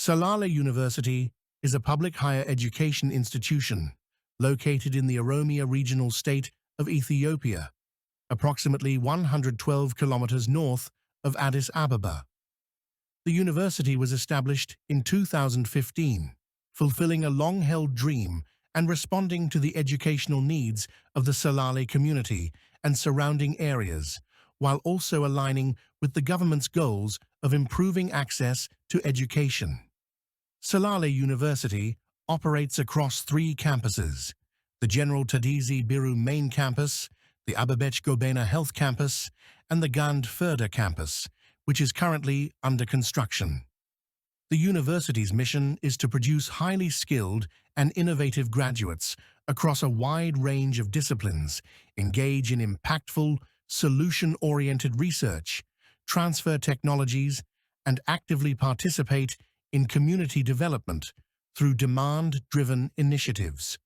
Salale University is a public higher education institution located in the Oromia regional state of Ethiopia, approximately 112 kilometers north of Addis Ababa. The university was established in 2015, fulfilling a long-held dream and responding to the educational needs of the Salale community and surrounding areas, while also aligning with the government's goals of improving access to education. Salale University operates across 3 campuses: the General Tadese Birru main campus, the Abebech Gobena Health Campus, and the Gand Ferda Campus, which is currently under construction. The university's mission is to produce highly skilled and innovative graduates across a wide range of disciplines, engage in impactful, solution-oriented research, transfer technologies, and actively participate in community development through demand-driven initiatives.